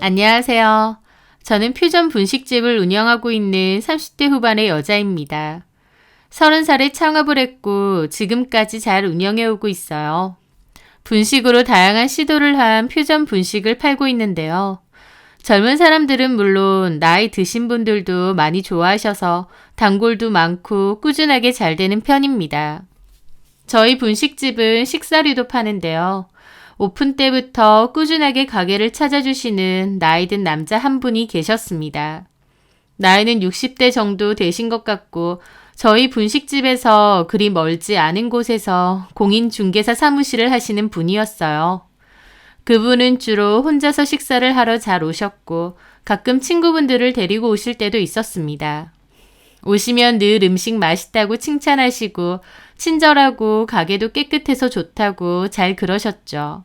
안녕하세요. 저는 퓨전 분식집을 운영하고 있는 30대 후반의 여자입니다. 30살에 창업을 했고 지금까지 잘 운영해 오고 있어요. 분식으로 다양한 시도를 한 퓨전 분식을 팔고 있는데요. 젊은 사람들은 물론 나이 드신 분들도 많이 좋아하셔서 단골도 많고 꾸준하게 잘 되는 편입니다. 저희 분식집은 식사류도 파는데요. 오픈 때부터 꾸준하게 가게를 찾아주시는 나이 든 남자 한 분이 계셨습니다. 나이는 60대 정도 되신 것 같고 저희 분식집에서 그리 멀지 않은 곳에서 공인중개사 사무실을 하시는 분이었어요. 그분은 주로 혼자서 식사를 하러 잘 오셨고 가끔 친구분들을 데리고 오실 때도 있었습니다. 오시면 늘 음식 맛있다고 칭찬하시고 친절하고 가게도 깨끗해서 좋다고 잘 그러셨죠.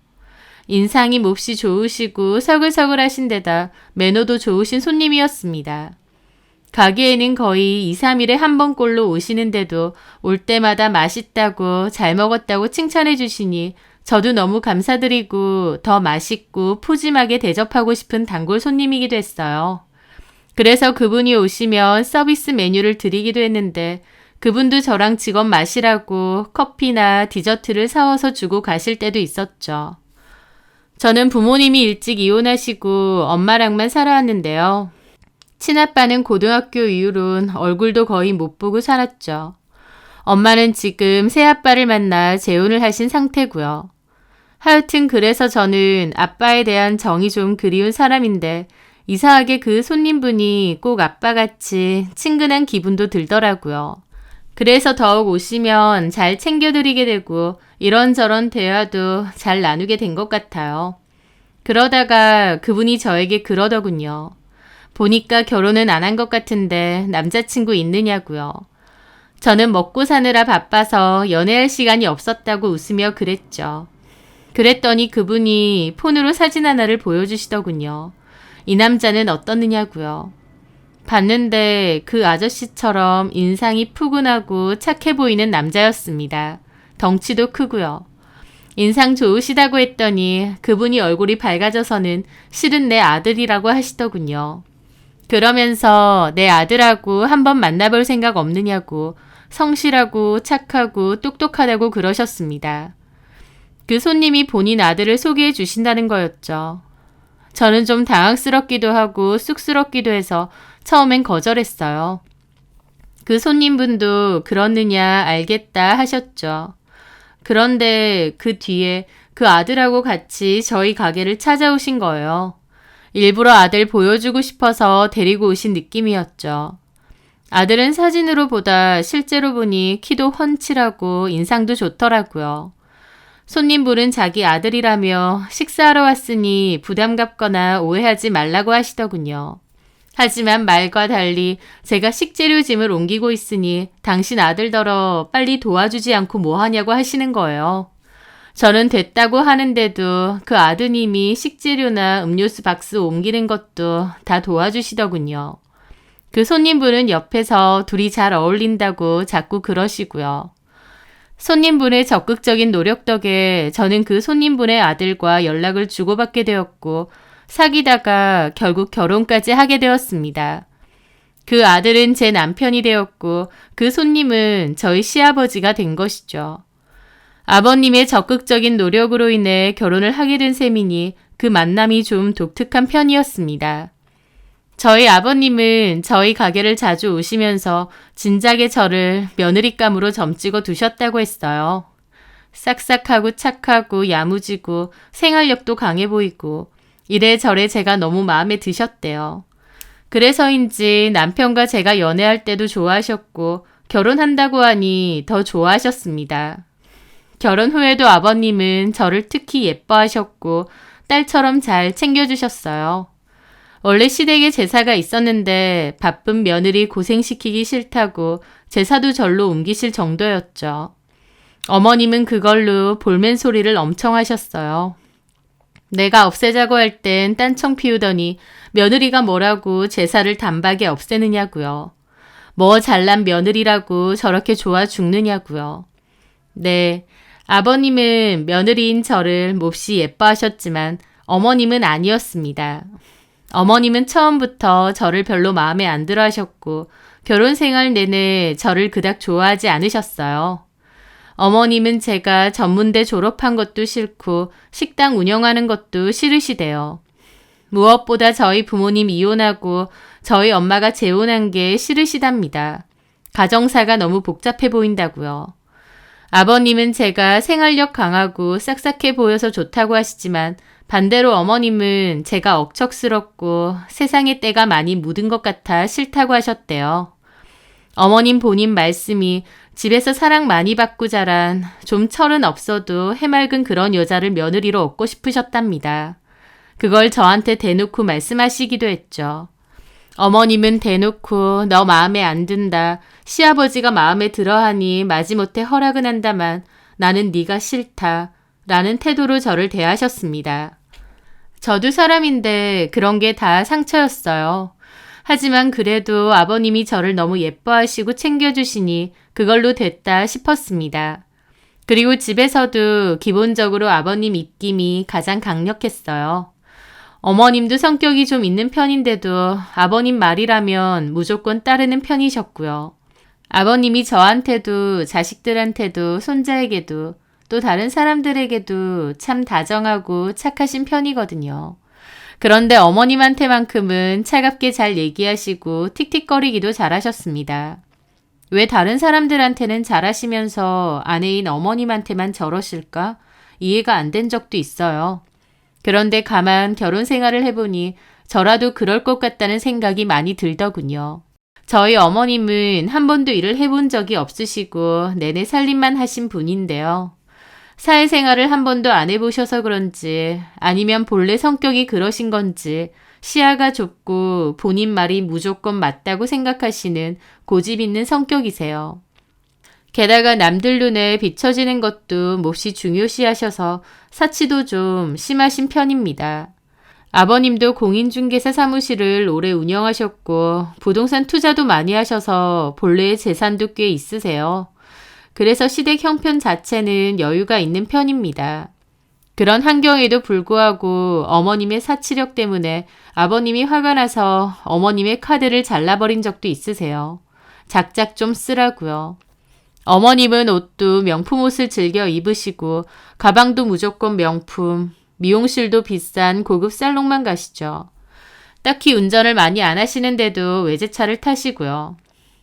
인상이 몹시 좋으시고 서글서글하신 데다 매너도 좋으신 손님이었습니다. 가게에는 거의 2, 3일에 한 번꼴로 오시는데도 올 때마다 맛있다고 잘 먹었다고 칭찬해 주시니 저도 너무 감사드리고 더 맛있고 푸짐하게 대접하고 싶은 단골 손님이기도 했어요. 그래서 그분이 오시면 서비스 메뉴를 드리기도 했는데 그분도 저랑 직원 마시라고 커피나 디저트를 사와서 주고 가실 때도 있었죠. 저는 부모님이 일찍 이혼하시고 엄마랑만 살아왔는데요. 친아빠는 고등학교 이후론 얼굴도 거의 못 보고 살았죠. 엄마는 지금 새아빠를 만나 재혼을 하신 상태고요. 하여튼 그래서 저는 아빠에 대한 정이 좀 그리운 사람인데 이상하게 그 손님분이 꼭 아빠같이 친근한 기분도 들더라고요. 그래서 더욱 오시면 잘 챙겨드리게 되고 이런저런 대화도 잘 나누게 된 것 같아요. 그러다가 그분이 저에게 그러더군요. 보니까 결혼은 안 한 것 같은데 남자친구 있느냐고요. 저는 먹고 사느라 바빠서 연애할 시간이 없었다고 웃으며 그랬죠. 그랬더니 그분이 폰으로 사진 하나를 보여주시더군요. 이 남자는 어떻느냐고요. 봤는데 그 아저씨처럼 인상이 푸근하고 착해 보이는 남자였습니다. 덩치도 크고요. 인상 좋으시다고 했더니 그분이 얼굴이 밝아져서는 실은 내 아들이라고 하시더군요. 그러면서 내 아들하고 한번 만나볼 생각 없느냐고 성실하고 착하고 똑똑하다고 그러셨습니다. 그 손님이 본인 아들을 소개해 주신다는 거였죠. 저는 좀 당황스럽기도 하고 쑥스럽기도 해서 처음엔 거절했어요. 그 손님분도 그렇느냐 알겠다 하셨죠. 그런데 그 뒤에 그 아들하고 같이 저희 가게를 찾아오신 거예요. 일부러 아들 보여주고 싶어서 데리고 오신 느낌이었죠. 아들은 사진으로 보다 실제로 보니 키도 훤칠하고 인상도 좋더라고요. 손님분은 자기 아들이라며 식사하러 왔으니 부담 갖거나 오해하지 말라고 하시더군요. 하지만 말과 달리 제가 식재료 짐을 옮기고 있으니 당신 아들더러 빨리 도와주지 않고 뭐하냐고 하시는 거예요. 저는 됐다고 하는데도 그 아드님이 식재료나 음료수 박스 옮기는 것도 다 도와주시더군요. 그 손님분은 옆에서 둘이 잘 어울린다고 자꾸 그러시고요. 손님분의 적극적인 노력 덕에 저는 그 손님분의 아들과 연락을 주고받게 되었고 사귀다가 결국 결혼까지 하게 되었습니다. 그 아들은 제 남편이 되었고 그 손님은 저희 시아버지가 된 것이죠. 아버님의 적극적인 노력으로 인해 결혼을 하게 된 셈이니 그 만남이 좀 독특한 편이었습니다. 저희 아버님은 저희 가게를 자주 오시면서 진작에 저를 며느리감으로 점찍어 두셨다고 했어요. 싹싹하고 착하고 야무지고 생활력도 강해 보이고 이래저래 제가 너무 마음에 드셨대요. 그래서인지 남편과 제가 연애할 때도 좋아하셨고 결혼한다고 하니 더 좋아하셨습니다. 결혼 후에도 아버님은 저를 특히 예뻐하셨고 딸처럼 잘 챙겨주셨어요. 원래 시댁에 제사가 있었는데 바쁜 며느리 고생시키기 싫다고 제사도 절로 옮기실 정도였죠. 어머님은 그걸로 볼멘 소리를 엄청 하셨어요. 내가 없애자고 할 땐 딴청 피우더니 며느리가 뭐라고 제사를 단박에 없애느냐고요. 뭐 잘난 며느리라고 저렇게 좋아 죽느냐고요. 네, 아버님은 며느리인 저를 몹시 예뻐하셨지만 어머님은 아니었습니다. 어머님은 처음부터 저를 별로 마음에 안 들어 하셨고 결혼 생활 내내 저를 그닥 좋아하지 않으셨어요. 어머님은 제가 전문대 졸업한 것도 싫고 식당 운영하는 것도 싫으시대요. 무엇보다 저희 부모님 이혼하고 저희 엄마가 재혼한 게 싫으시답니다. 가정사가 너무 복잡해 보인다고요. 아버님은 제가 생활력 강하고 싹싹해 보여서 좋다고 하시지만 반대로 어머님은 제가 억척스럽고 세상의 때가 많이 묻은 것 같아 싫다고 하셨대요. 어머님 본인 말씀이 집에서 사랑 많이 받고 자란 좀 철은 없어도 해맑은 그런 여자를 며느리로 얻고 싶으셨답니다. 그걸 저한테 대놓고 말씀하시기도 했죠. 어머님은 대놓고 너 마음에 안 든다. 시아버지가 마음에 들어하니 마지못해 허락은 한다만 나는 네가 싫다. 라는 태도로 저를 대하셨습니다. 저도 사람인데 그런 게 다 상처였어요. 하지만 그래도 아버님이 저를 너무 예뻐하시고 챙겨주시니 그걸로 됐다 싶었습니다. 그리고 집에서도 기본적으로 아버님 입김이 가장 강력했어요. 어머님도 성격이 좀 있는 편인데도 아버님 말이라면 무조건 따르는 편이셨고요. 아버님이 저한테도 자식들한테도 손자에게도 또 다른 사람들에게도 참 다정하고 착하신 편이거든요. 그런데 어머님한테만큼은 차갑게 잘 얘기하시고 틱틱거리기도 잘하셨습니다. 왜 다른 사람들한테는 잘하시면서 아내인 어머님한테만 저러실까? 이해가 안 된 적도 있어요. 그런데 가만 결혼 생활을 해보니 저라도 그럴 것 같다는 생각이 많이 들더군요. 저희 어머님은 한 번도 일을 해본 적이 없으시고 내내 살림만 하신 분인데요. 사회생활을 한 번도 안 해보셔서 그런지 아니면 본래 성격이 그러신 건지 시야가 좁고 본인 말이 무조건 맞다고 생각하시는 고집 있는 성격이세요. 게다가 남들 눈에 비춰지는 것도 몹시 중요시하셔서 사치도 좀 심하신 편입니다. 아버님도 공인중개사 사무실을 오래 운영하셨고 부동산 투자도 많이 하셔서 본래의 재산도 꽤 있으세요. 그래서 시댁 형편 자체는 여유가 있는 편입니다. 그런 환경에도 불구하고 어머님의 사치력 때문에 아버님이 화가 나서 어머님의 카드를 잘라버린 적도 있으세요. 작작 좀 쓰라고요. 어머님은 옷도 명품 옷을 즐겨 입으시고 가방도 무조건 명품, 미용실도 비싼 고급 살롱만 가시죠. 딱히 운전을 많이 안 하시는데도 외제차를 타시고요.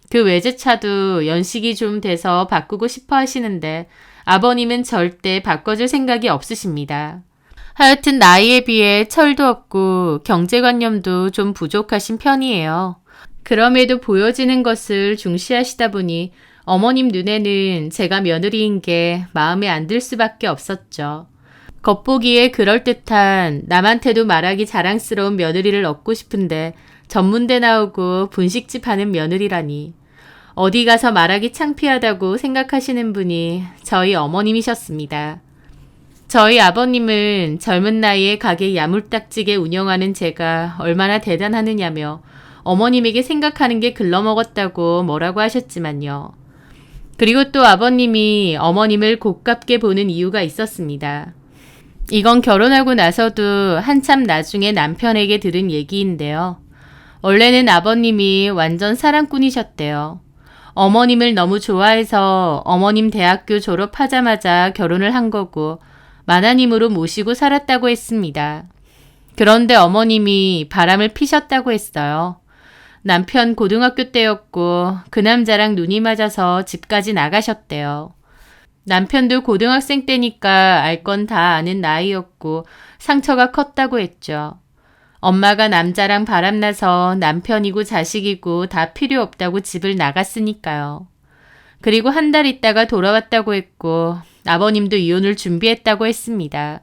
그 외제차도 연식이 좀 돼서 바꾸고 싶어 하시는데 아버님은 절대 바꿔줄 생각이 없으십니다. 하여튼 나이에 비해 철도 없고 경제관념도 좀 부족하신 편이에요. 그럼에도 보여지는 것을 중시하시다 보니 어머님 눈에는 제가 며느리인 게 마음에 안 들 수밖에 없었죠. 겉보기에 그럴듯한 남한테도 말하기 자랑스러운 며느리를 얻고 싶은데 전문대 나오고 분식집 하는 며느리라니. 어디 가서 말하기 창피하다고 생각하시는 분이 저희 어머님이셨습니다. 저희 아버님은 젊은 나이에 가게 야물딱지게 운영하는 제가 얼마나 대단하느냐며 어머님에게 생각하는 게 글러먹었다고 뭐라고 하셨지만요. 그리고 또 아버님이 어머님을 고깝게 보는 이유가 있었습니다. 이건 결혼하고 나서도 한참 나중에 남편에게 들은 얘기인데요. 원래는 아버님이 완전 사랑꾼이셨대요. 어머님을 너무 좋아해서 어머님 대학교 졸업하자마자 결혼을 한 거고 마나님으로 모시고 살았다고 했습니다. 그런데 어머님이 바람을 피셨다고 했어요. 남편 고등학교 때였고 그 남자랑 눈이 맞아서 집까지 나가셨대요. 남편도 고등학생 때니까 알 건 다 아는 나이였고 상처가 컸다고 했죠. 엄마가 남자랑 바람나서 남편이고 자식이고 다 필요 없다고 집을 나갔으니까요. 그리고 한 달 있다가 돌아왔다고 했고 아버님도 이혼을 준비했다고 했습니다.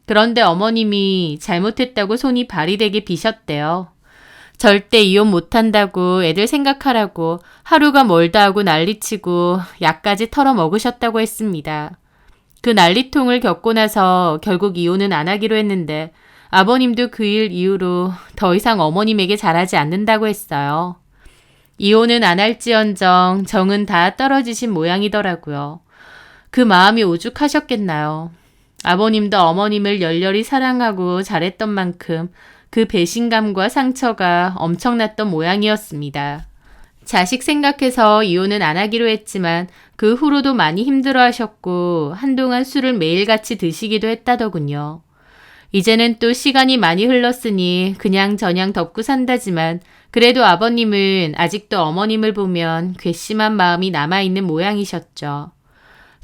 그런데 어머님이 잘못했다고 손이 발이 되게 비셨대요. 절대 이혼 못한다고 애들 생각하라고 하루가 멀다 하고 난리치고 약까지 털어먹으셨다고 했습니다. 그 난리통을 겪고 나서 결국 이혼은 안 하기로 했는데 아버님도 그 일 이후로 더 이상 어머님에게 잘하지 않는다고 했어요. 이혼은 안 할지언정 정은 다 떨어지신 모양이더라고요. 그 마음이 오죽하셨겠나요. 아버님도 어머님을 열렬히 사랑하고 잘했던 만큼 그 배신감과 상처가 엄청났던 모양이었습니다. 자식 생각해서 이혼은 안 하기로 했지만 그 후로도 많이 힘들어하셨고 한동안 술을 매일같이 드시기도 했다더군요. 이제는 또 시간이 많이 흘렀으니 그냥 저냥 덮고 산다지만 그래도 아버님은 아직도 어머님을 보면 괘씸한 마음이 남아있는 모양이셨죠.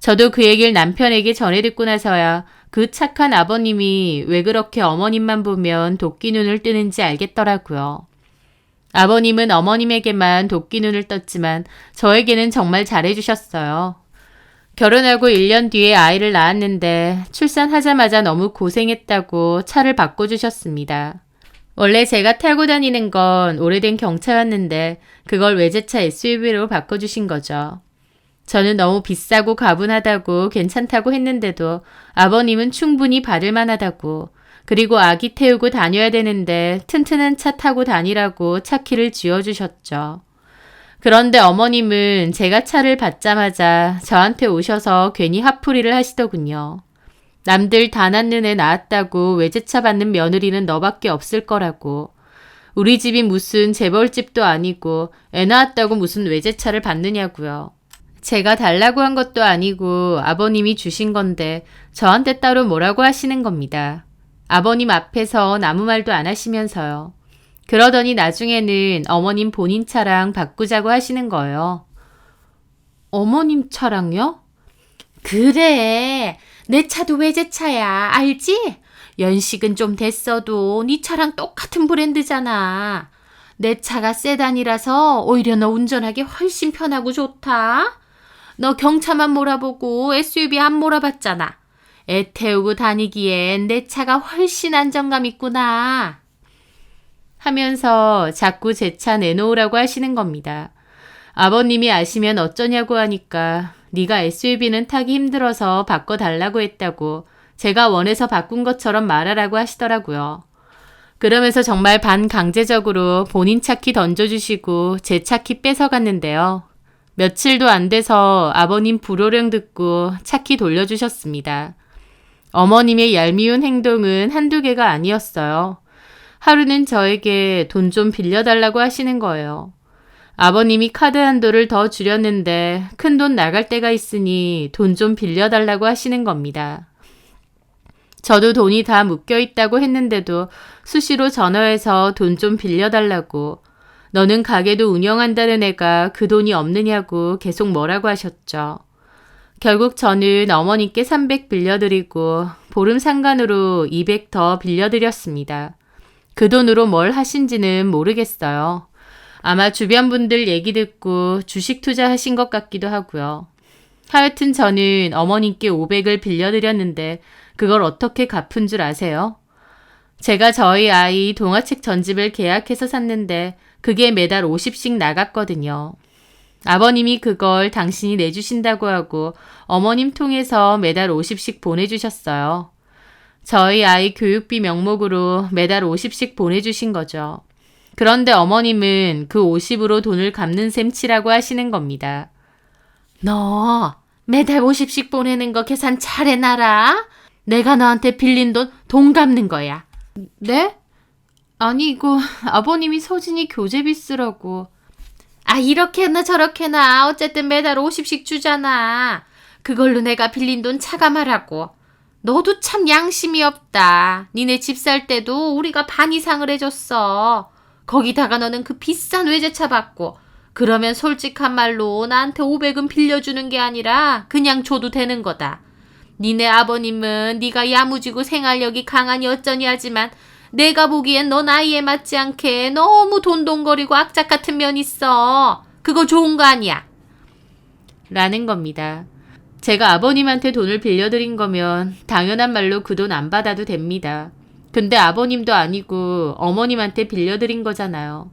저도 그 얘기를 남편에게 전해 듣고 나서야 그 착한 아버님이 왜 그렇게 어머님만 보면 도끼 눈을 뜨는지 알겠더라고요. 아버님은 어머님에게만 도끼 눈을 떴지만 저에게는 정말 잘해주셨어요. 결혼하고 1년 뒤에 아이를 낳았는데 출산하자마자 너무 고생했다고 차를 바꿔주셨습니다. 원래 제가 타고 다니는 건 오래된 경차였는데 그걸 외제차 SUV로 바꿔주신 거죠. 저는 너무 비싸고 가분하다고 괜찮다고 했는데도 아버님은 충분히 받을 만하다고, 그리고 아기 태우고 다녀야 되는데 튼튼한 차 타고 다니라고 차 키를 쥐어주셨죠. 그런데 어머님은 제가 차를 받자마자 저한테 오셔서 괜히 화풀이를 하시더군요. 남들 다 낳는 애 낳았다고 외제차 받는 며느리는 너밖에 없을 거라고. 우리 집이 무슨 재벌집도 아니고 애 낳았다고 무슨 외제차를 받느냐고요. 제가 달라고 한 것도 아니고 아버님이 주신 건데 저한테 따로 뭐라고 하시는 겁니다. 아버님 앞에서 아무 말도 안 하시면서요. 그러더니 나중에는 어머님 본인 차랑 바꾸자고 하시는 거예요. 어머님 차랑요? 그래. 내 차도 외제차야. 알지? 연식은 좀 됐어도 네 차랑 똑같은 브랜드잖아. 내 차가 세단이라서 오히려 너 운전하기 훨씬 편하고 좋다. 너 경차만 몰아보고 SUV 안 몰아봤잖아. 애 태우고 다니기엔 내 차가 훨씬 안정감 있구나. 하면서 자꾸 제 차 내놓으라고 하시는 겁니다. 아버님이 아시면 어쩌냐고 하니까 네가 SUV는 타기 힘들어서 바꿔달라고 했다고 제가 원해서 바꾼 것처럼 말하라고 하시더라고요. 그러면서 정말 반강제적으로 본인 차키 던져주시고 제 차키 뺏어갔는데요. 며칠도 안 돼서 아버님 불호령 듣고 차키 돌려주셨습니다. 어머님의 얄미운 행동은 한두 개가 아니었어요. 하루는 저에게 돈 좀 빌려달라고 하시는 거예요. 아버님이 카드 한도를 더 줄였는데 큰 돈 나갈 때가 있으니 돈 좀 빌려달라고 하시는 겁니다. 저도 돈이 다 묶여 있다고 했는데도 수시로 전화해서 돈 좀 빌려달라고, 너는 가게도 운영한다는 애가 그 돈이 없느냐고 계속 뭐라고 하셨죠. 결국 저는 어머니께 300 빌려드리고 보름 상간으로 200 더 빌려드렸습니다. 그 돈으로 뭘 하신지는 모르겠어요. 아마 주변 분들 얘기 듣고 주식 투자하신 것 같기도 하고요. 하여튼 저는 어머님께 500을 빌려드렸는데 그걸 어떻게 갚은 줄 아세요? 제가 저희 아이 동화책 전집을 계약해서 샀는데 그게 매달 50씩 나갔거든요. 아버님이 그걸 당신이 내주신다고 하고 어머님 통해서 매달 50씩 보내주셨어요. 저희 아이 교육비 명목으로 매달 50씩 보내주신 거죠. 그런데 어머님은 그 50으로 돈을 갚는 셈 치라고 하시는 겁니다. 너 매달 50씩 보내는 거 계산 잘 해놔라. 내가 너한테 빌린 돈 갚는 거야. 네? 아니 이거 아버님이 서진이 교재비 쓰라고. 아 이렇게나 저렇게나 어쨌든 매달 50씩 주잖아. 그걸로 내가 빌린 돈 차감하라고. 너도 참 양심이 없다. 니네 집 살 때도 우리가 반 이상을 해줬어. 거기다가 너는 그 비싼 외제차 받고, 그러면 솔직한 말로 나한테 500은 빌려주는 게 아니라 그냥 줘도 되는 거다. 니네 아버님은 네가 야무지고 생활력이 강하니 어쩌니 하지만 내가 보기엔 너 나이에 맞지 않게 너무 돈돈거리고 악착 같은 면 있어. 그거 좋은 거 아니야. 라는 겁니다. 제가 아버님한테 돈을 빌려드린 거면 당연한 말로 그 돈 안 받아도 됩니다. 근데 아버님도 아니고 어머님한테 빌려드린 거잖아요.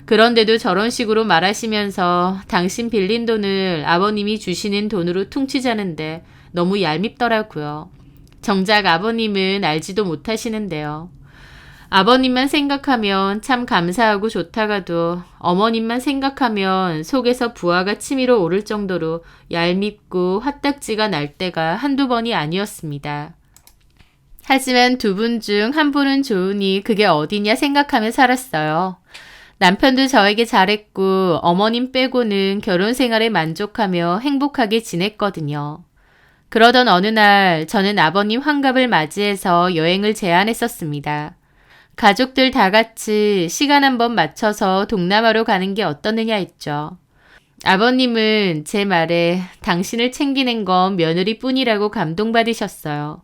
그런데도 저런 식으로 말하시면서 당신 빌린 돈을 아버님이 주시는 돈으로 퉁치자는데 너무 얄밉더라고요. 정작 아버님은 알지도 못하시는데요. 아버님만 생각하면 참 감사하고 좋다가도 어머님만 생각하면 속에서 부하가 치밀어 오를 정도로 얄밉고 화딱지가 날 때가 한두 번이 아니었습니다. 하지만 두 분 중 한 분은 좋으니 그게 어디냐 생각하며 살았어요. 남편도 저에게 잘했고 어머님 빼고는 결혼 생활에 만족하며 행복하게 지냈거든요. 그러던 어느 날 저는 아버님 환갑을 맞이해서 여행을 제안했었습니다. 가족들 다 같이 시간 한번 맞춰서 동남아로 가는 게 어떠느냐 했죠. 아버님은 제 말에 당신을 챙기는 건 며느리뿐이라고 감동받으셨어요.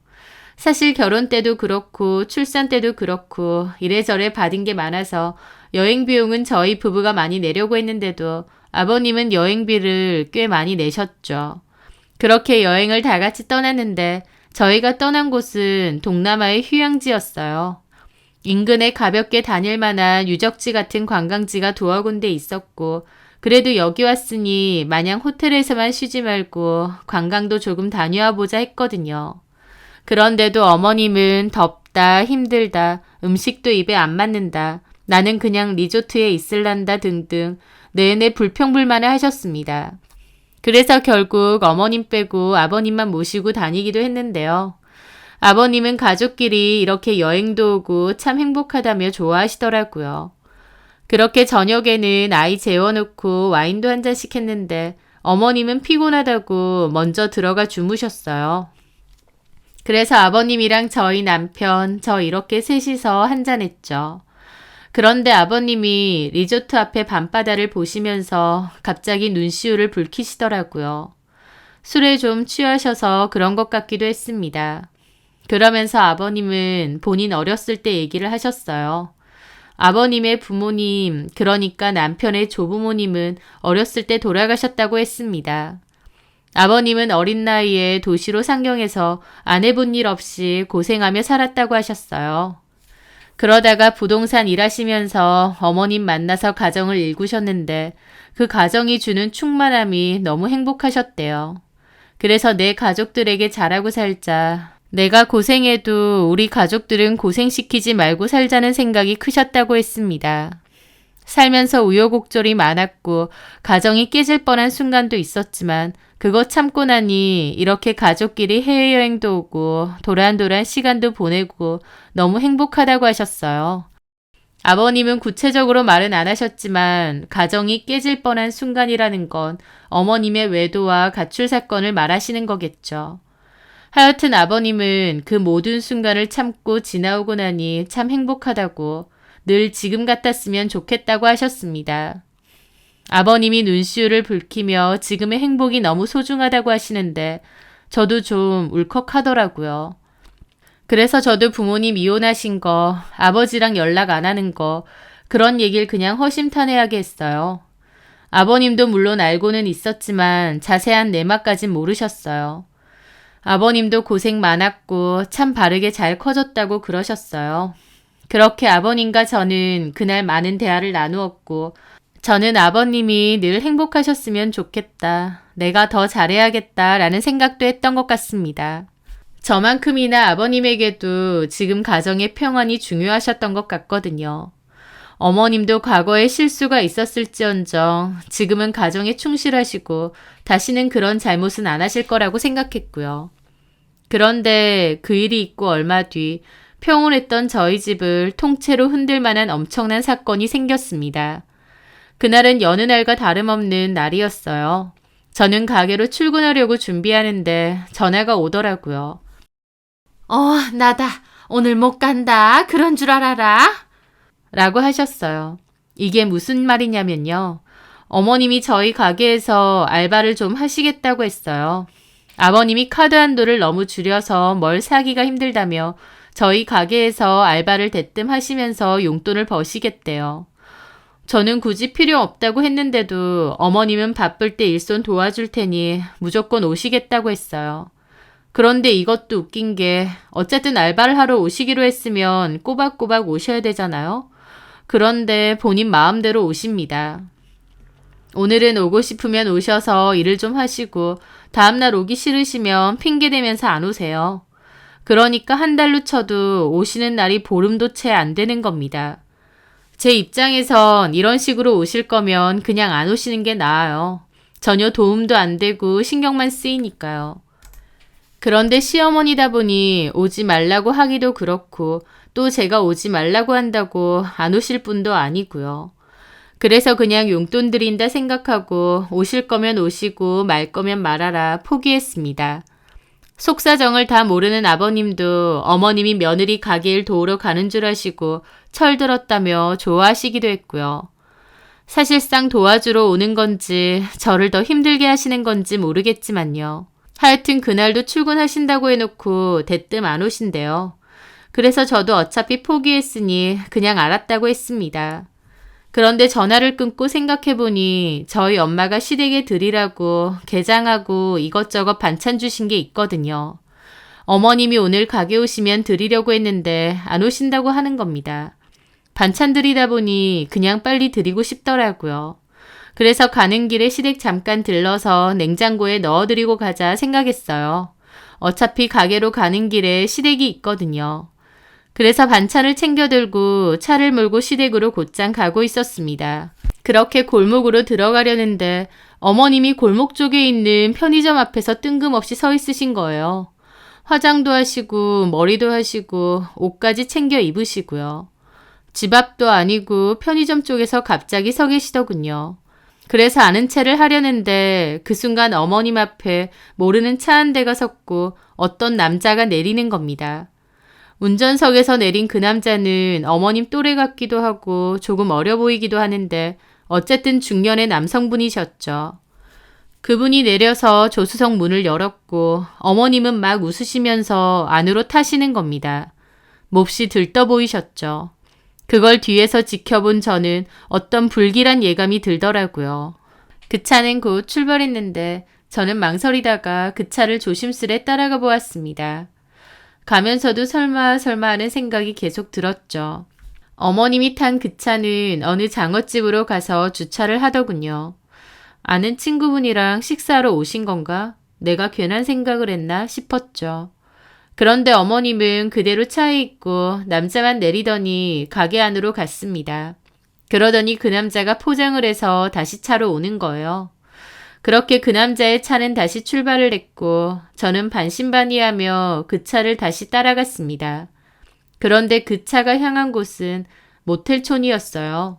사실 결혼 때도 그렇고 출산 때도 그렇고 이래저래 받은 게 많아서 여행 비용은 저희 부부가 많이 내려고 했는데도 아버님은 여행비를 꽤 많이 내셨죠. 그렇게 여행을 다 같이 떠났는데 저희가 떠난 곳은 동남아의 휴양지였어요. 인근에 가볍게 다닐 만한 유적지 같은 관광지가 두어 군데 있었고 그래도 여기 왔으니 마냥 호텔에서만 쉬지 말고 관광도 조금 다녀와 보자 했거든요. 그런데도 어머님은 덥다, 힘들다, 음식도 입에 안 맞는다, 나는 그냥 리조트에 있을란다 등등 내내 불평불만을 하셨습니다. 그래서 결국 어머님 빼고 아버님만 모시고 다니기도 했는데요. 아버님은 가족끼리 이렇게 여행도 오고 참 행복하다며 좋아하시더라고요. 그렇게 저녁에는 아이 재워놓고 와인도 한 잔씩 했는데 어머님은 피곤하다고 먼저 들어가 주무셨어요. 그래서 아버님이랑 저희 남편, 저 이렇게 셋이서 한잔했죠. 그런데 아버님이 리조트 앞에 밤바다를 보시면서 갑자기 눈시울을 붉히시더라고요. 술에 좀 취하셔서 그런 것 같기도 했습니다. 그러면서 아버님은 본인 어렸을 때 얘기를 하셨어요. 아버님의 부모님, 그러니까 남편의 조부모님은 어렸을 때 돌아가셨다고 했습니다. 아버님은 어린 나이에 도시로 상경해서 안 해본 일 없이 고생하며 살았다고 하셨어요. 그러다가 부동산 일하시면서 어머님 만나서 가정을 일구셨는데 그 가정이 주는 충만함이 너무 행복하셨대요. 그래서 내 가족들에게 잘하고 살자. 내가 고생해도 우리 가족들은 고생시키지 말고 살자는 생각이 크셨다고 했습니다. 살면서 우여곡절이 많았고 가정이 깨질 뻔한 순간도 있었지만 그거 참고 나니 이렇게 가족끼리 해외여행도 오고 도란도란 시간도 보내고 너무 행복하다고 하셨어요. 아버님은 구체적으로 말은 안 하셨지만 가정이 깨질 뻔한 순간이라는 건 어머님의 외도와 가출 사건을 말하시는 거겠죠. 하여튼 아버님은 그 모든 순간을 참고 지나오고 나니 참 행복하다고 늘 지금 같았으면 좋겠다고 하셨습니다. 아버님이 눈시울을 붉히며 지금의 행복이 너무 소중하다고 하시는데 저도 좀 울컥하더라고요. 그래서 저도 부모님 이혼하신 거, 아버지랑 연락 안 하는 거 그런 얘기를 그냥 허심탄회하게 했어요. 아버님도 물론 알고는 있었지만 자세한 내막까진 모르셨어요. 아버님도 고생 많았고 참 바르게 잘 커졌다고 그러셨어요. 그렇게 아버님과 저는 그날 많은 대화를 나누었고 저는 아버님이 늘 행복하셨으면 좋겠다. 내가 더 잘해야겠다 라는 생각도 했던 것 같습니다. 저만큼이나 아버님에게도 지금 가정의 평안이 중요하셨던 것 같거든요. 어머님도 과거에 실수가 있었을지언정 지금은 가정에 충실하시고 다시는 그런 잘못은 안 하실 거라고 생각했고요. 그런데 그 일이 있고 얼마 뒤 평온했던 저희 집을 통째로 흔들 만한 엄청난 사건이 생겼습니다. 그날은 여느 날과 다름없는 날이었어요. 저는 가게로 출근하려고 준비하는데 전화가 오더라고요. 나다. 오늘 못 간다. 그런 줄 알아라. 라고 하셨어요. 이게 무슨 말이냐면요. 어머님이 저희 가게에서 알바를 좀 하시겠다고 했어요. 아버님이 카드 한도를 너무 줄여서 뭘 사기가 힘들다며 저희 가게에서 알바를 대뜸 하시면서 용돈을 버시겠대요. 저는 굳이 필요 없다고 했는데도 어머님은 바쁠 때 일손 도와줄 테니 무조건 오시겠다고 했어요. 그런데 이것도 웃긴 게 어쨌든 알바를 하러 오시기로 했으면 꼬박꼬박 오셔야 되잖아요. 그런데 본인 마음대로 오십니다. 오늘은 오고 싶으면 오셔서 일을 좀 하시고 다음날 오기 싫으시면 핑계대면서 안 오세요. 그러니까 한 달로 쳐도 오시는 날이 보름도 채 안 되는 겁니다. 제 입장에선 이런 식으로 오실 거면 그냥 안 오시는 게 나아요. 전혀 도움도 안 되고 신경만 쓰이니까요. 그런데 시어머니다 보니 오지 말라고 하기도 그렇고 또 제가 오지 말라고 한다고 안 오실 분도 아니고요. 그래서 그냥 용돈 드린다 생각하고 오실 거면 오시고 말 거면 말아라 포기했습니다. 속사정을 다 모르는 아버님도 어머님이 며느리 가게일 도우러 가는 줄 아시고 철들었다며 좋아하시기도 했고요. 사실상 도와주러 오는 건지 저를 더 힘들게 하시는 건지 모르겠지만요. 하여튼 그날도 출근하신다고 해놓고 대뜸 안 오신대요. 그래서 저도 어차피 포기했으니 그냥 알았다고 했습니다. 그런데 전화를 끊고 생각해보니 저희 엄마가 시댁에 드리라고 게장하고 이것저것 반찬 주신 게 있거든요. 어머님이 오늘 가게 오시면 드리려고 했는데 안 오신다고 하는 겁니다. 반찬 드리다 보니 그냥 빨리 드리고 싶더라고요. 그래서 가는 길에 시댁 잠깐 들러서 냉장고에 넣어드리고 가자 생각했어요. 어차피 가게로 가는 길에 시댁이 있거든요. 그래서 반찬을 챙겨 들고 차를 몰고 시댁으로 곧장 가고 있었습니다. 그렇게 골목으로 들어가려는데 어머님이 골목 쪽에 있는 편의점 앞에서 뜬금없이 서 있으신 거예요. 화장도 하시고 머리도 하시고 옷까지 챙겨 입으시고요. 집 앞도 아니고 편의점 쪽에서 갑자기 서 계시더군요. 그래서 아는 체를 하려는데 그 순간 어머님 앞에 모르는 차 한 대가 섰고 어떤 남자가 내리는 겁니다. 운전석에서 내린 그 남자는 어머님 또래 같기도 하고 조금 어려 보이기도 하는데 어쨌든 중년의 남성분이셨죠. 그분이 내려서 조수석 문을 열었고 어머님은 막 웃으시면서 안으로 타시는 겁니다. 몹시 들떠 보이셨죠. 그걸 뒤에서 지켜본 저는 어떤 불길한 예감이 들더라고요. 그 차는 곧 출발했는데 저는 망설이다가 그 차를 조심스레 따라가 보았습니다. 가면서도 설마 하는 생각이 계속 들었죠. 어머님이 탄 그 차는 어느 장어집으로 가서 주차를 하더군요. 아는 친구분이랑 식사하러 오신 건가? 내가 괜한 생각을 했나 싶었죠. 그런데 어머님은 그대로 차에 있고 남자만 내리더니 가게 안으로 갔습니다. 그러더니 그 남자가 포장을 해서 다시 차로 오는 거예요. 그렇게 그 남자의 차는 다시 출발을 했고 저는 반신반의하며 그 차를 다시 따라갔습니다. 그런데 그 차가 향한 곳은 모텔촌이었어요.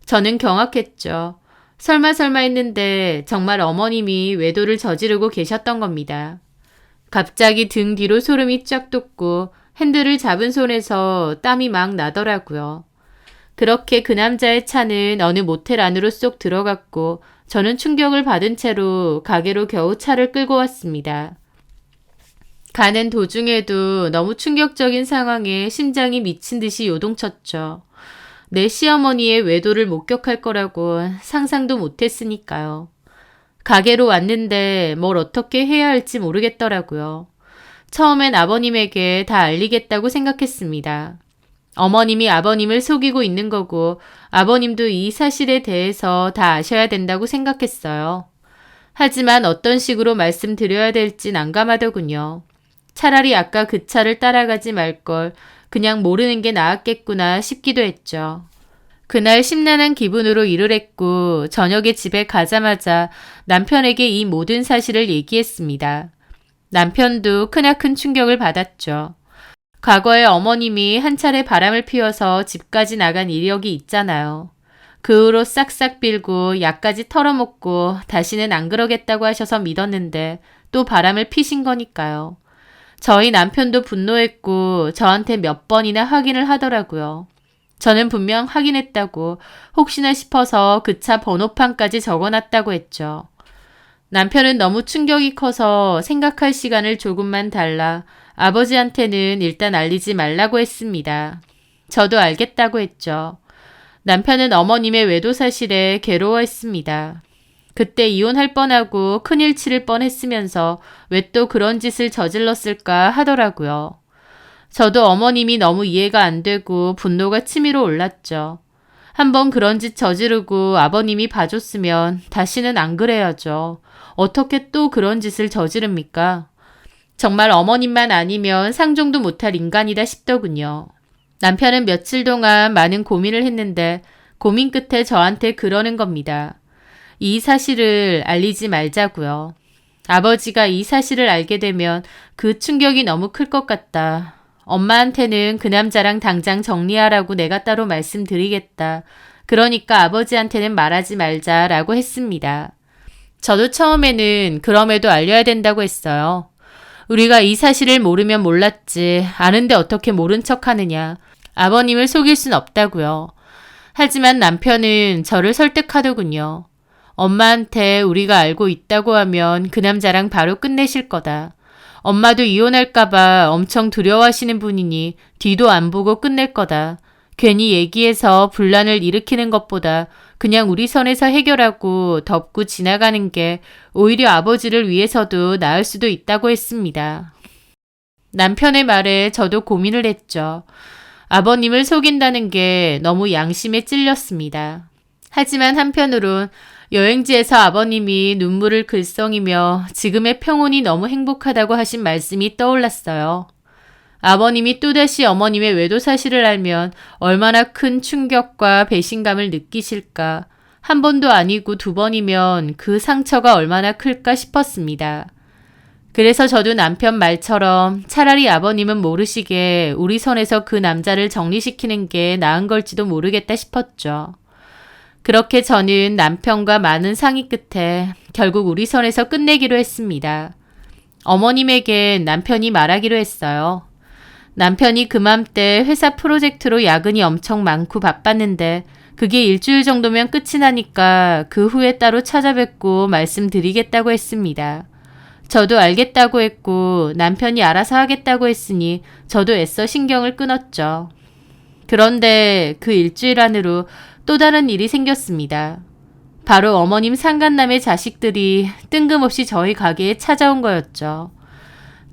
저는 경악했죠. 설마 했는데 정말 어머님이 외도를 저지르고 계셨던 겁니다. 갑자기 등 뒤로 소름이 쫙 돋고 핸들을 잡은 손에서 땀이 막 나더라고요. 그렇게 그 남자의 차는 어느 모텔 안으로 쏙 들어갔고 저는 충격을 받은 채로 가게로 겨우 차를 끌고 왔습니다. 가는 도중에도 너무 충격적인 상황에 심장이 미친 듯이 요동쳤죠. 내 시어머니의 외도를 목격할 거라고 상상도 못했으니까요. 가게로 왔는데 뭘 어떻게 해야 할지 모르겠더라고요. 처음엔 아버님에게 다 알리겠다고 생각했습니다. 어머님이 아버님을 속이고 있는 거고 아버님도 이 사실에 대해서 다 아셔야 된다고 생각했어요. 하지만 어떤 식으로 말씀드려야 될지 난감하더군요. 차라리 아까 그 차를 따라가지 말걸 그냥 모르는 게 나았겠구나 싶기도 했죠. 그날 심란한 기분으로 일을 했고 저녁에 집에 가자마자 남편에게 이 모든 사실을 얘기했습니다. 남편도 크나큰 충격을 받았죠. 과거에 어머님이 한 차례 바람을 피워서 집까지 나간 이력이 있잖아요. 그 후로 싹싹 빌고 약까지 털어먹고 다시는 안 그러겠다고 하셔서 믿었는데 또 바람을 피신 거니까요. 저희 남편도 분노했고 저한테 몇 번이나 확인을 하더라고요. 저는 분명 확인했다고 혹시나 싶어서 그 차 번호판까지 적어놨다고 했죠. 남편은 너무 충격이 커서 생각할 시간을 조금만 달라 아버지한테는 일단 알리지 말라고 했습니다. 저도 알겠다고 했죠. 남편은 어머님의 외도 사실에 괴로워했습니다. 그때 이혼할 뻔하고 큰일 치를 뻔했으면서 왜 또 그런 짓을 저질렀을까 하더라고요. 저도 어머님이 너무 이해가 안 되고 분노가 치밀어 올랐죠. 한번 그런 짓 저지르고 아버님이 봐줬으면 다시는 안 그래야죠. 어떻게 또 그런 짓을 저지릅니까? 정말 어머님만 아니면 상종도 못할 인간이다 싶더군요. 남편은 며칠 동안 많은 고민을 했는데 고민 끝에 저한테 그러는 겁니다. 이 사실을 알리지 말자고요. 아버지가 이 사실을 알게 되면 그 충격이 너무 클 것 같다. 엄마한테는 그 남자랑 당장 정리하라고 내가 따로 말씀드리겠다. 그러니까 아버지한테는 말하지 말자라고 했습니다. 저도 처음에는 그럼에도 알려야 된다고 했어요. 우리가 이 사실을 모르면 몰랐지. 아는데 어떻게 모른 척 하느냐. 아버님을 속일 순 없다고요. 하지만 남편은 저를 설득하더군요. 엄마한테 우리가 알고 있다고 하면 그 남자랑 바로 끝내실 거다. 엄마도 이혼할까봐 엄청 두려워하시는 분이니 뒤도 안 보고 끝낼 거다. 괜히 얘기해서 분란을 일으키는 것보다 그냥 우리 선에서 해결하고 덮고 지나가는 게 오히려 아버지를 위해서도 나을 수도 있다고 했습니다. 남편의 말에 저도 고민을 했죠. 아버님을 속인다는 게 너무 양심에 찔렸습니다. 하지만 한편으론 여행지에서 아버님이 눈물을 글썽이며 지금의 평온이 너무 행복하다고 하신 말씀이 떠올랐어요. 아버님이 또다시 어머님의 외도 사실을 알면 얼마나 큰 충격과 배신감을 느끼실까. 한 번도 아니고 두 번이면 그 상처가 얼마나 클까 싶었습니다. 그래서 저도 남편 말처럼 차라리 아버님은 모르시게 우리 선에서 그 남자를 정리시키는 게 나은 걸지도 모르겠다 싶었죠. 그렇게 저는 남편과 많은 상의 끝에 결국 우리 선에서 끝내기로 했습니다. 어머님에겐 남편이 말하기로 했어요. 남편이 그맘때 회사 프로젝트로 야근이 엄청 많고 바빴는데 그게 일주일 정도면 끝이 나니까 그 후에 따로 찾아뵙고 말씀드리겠다고 했습니다. 저도 알겠다고 했고 남편이 알아서 하겠다고 했으니 저도 애써 신경을 끊었죠. 그런데 그 일주일 안으로 또 다른 일이 생겼습니다. 바로 어머님 상간남의 자식들이 뜬금없이 저희 가게에 찾아온 거였죠.